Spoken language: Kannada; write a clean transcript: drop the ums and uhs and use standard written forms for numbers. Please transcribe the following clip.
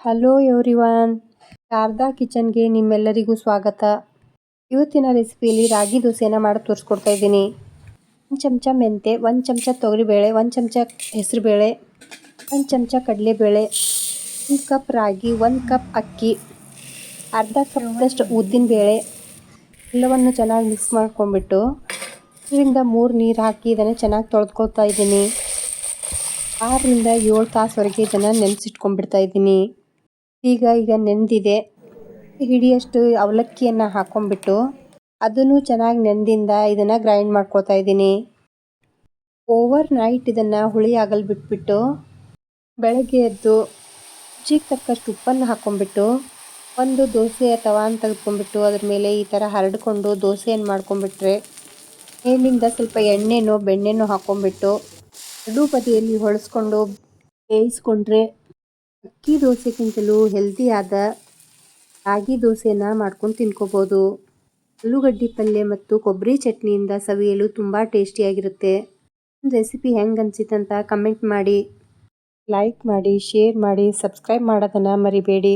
ಹಲೋ ಎವ್ರಿವನ್, ಶಾರದಾ ಕಿಚನ್ಗೆ ನಿಮ್ಮೆಲ್ಲರಿಗೂ ಸ್ವಾಗತ. ಇವತ್ತಿನ ರೆಸಿಪಿಯಲ್ಲಿ ರಾಗಿ ದೋಸೆನ ಮಾಡಿ ತೋರಿಸ್ಕೊಡ್ತಾ ಇದ್ದೀನಿ. 1 ಚಮಚ ಮೆಂತೆ, 1 ಚಮಚ ತೊಗರಿಬೇಳೆ, 1 ಚಮಚ ಹೆಸರುಬೇಳೆ, 1 ಚಮಚ ಕಡಲೆಬೇಳೆ, 1 ಕಪ್ ರಾಗಿ, 1 ಕಪ್ ಅಕ್ಕಿ, ಅರ್ಧ ಕಪ್ದಷ್ಟು ಉದ್ದಿನಬೇಳೆ ಎಲ್ಲವನ್ನು ಚೆನ್ನಾಗಿ ಮಿಕ್ಸ್ ಮಾಡ್ಕೊಂಡ್ಬಿಟ್ಟು 2ರಿಂದ 3 ನೀರು ಹಾಕಿ ಇದನ್ನು ಚೆನ್ನಾಗಿ ತೊಳೆದುಕೊಳ್ತಾ ಇದ್ದೀನಿ. 6ರಿಂದ 7 ತಾಸುವರೆಗೆ ಇದನ್ನು ನೆನೆಸಿಟ್ಕೊಂಡ್ಬಿಡ್ತಾ ಇದ್ದೀನಿ. ಈಗ ನೆಂದಿದೆ. ಹಿಡಿಯಷ್ಟು ಅವಲಕ್ಕಿಯನ್ನು ಹಾಕೊಂಡ್ಬಿಟ್ಟು ಅದನ್ನು ಚೆನ್ನಾಗಿ ನೆಂದಿಂದ ಇದನ್ನು ಗ್ರೈಂಡ್ ಮಾಡ್ಕೊಳ್ತಾ ಇದ್ದೀನಿ. ಓವರ್ ನೈಟ್ ಇದನ್ನು ಹುಳಿ ಆಗಲು ಬಿಟ್ಬಿಟ್ಟು ಬೆಳಗ್ಗೆ ಎದ್ದು ರುಚಿಗೆ ತಕ್ಕಷ್ಟು ಉಪ್ಪನ್ನು ಹಾಕೊಂಡ್ಬಿಟ್ಟು ಒಂದು ದೋಸೆಯ ತವಾನ ತೆಗೆದುಕೊಂಡ್ಬಿಟ್ಟು ಅದ್ರ ಮೇಲೆ ಈ ಥರ ಹರಡ್ಕೊಂಡು ದೋಸೆಯನ್ನು ಮಾಡ್ಕೊಂಡ್ಬಿಟ್ರೆ ಮೇಲಿಂದ ಸ್ವಲ್ಪ ಎಣ್ಣೆನೋ ಬೆಣ್ಣೆನೋ ಹಾಕೊಂಡ್ಬಿಟ್ಟು ಎರಡೂ ಬದಿಯಲ್ಲಿ ಹೊಳಿಸ್ಕೊಂಡು ಬೇಯಿಸ್ಕೊಂಡ್ರೆ ಅಕ್ಕಿ ದೋಸೆಗಿಂತಲೂ ಹೆಲ್ದಿಯಾದ ರಾಗಿ ದೋಸೆನ ಮಾಡ್ಕೊಂಡು ತಿನ್ಕೋಬೋದು. ಆಲೂಗಡ್ಡೆ ಪಲ್ಯ ಮತ್ತು ಕೊಬ್ಬರಿ ಚಟ್ನಿಯಿಂದ ಸವಿಯಲು ತುಂಬ ಟೇಸ್ಟಿಯಾಗಿರುತ್ತೆ. ರೆಸಿಪಿ ಹೆಂಗೆ ಅನಿಸಿತಂತ ಕಮೆಂಟ್ ಮಾಡಿ, ಲೈಕ್ ಮಾಡಿ, ಶೇರ್ ಮಾಡಿ, ಸಬ್ಸ್ಕ್ರೈಬ್ ಮಾಡೋದನ್ನು ಮರಿಬೇಡಿ.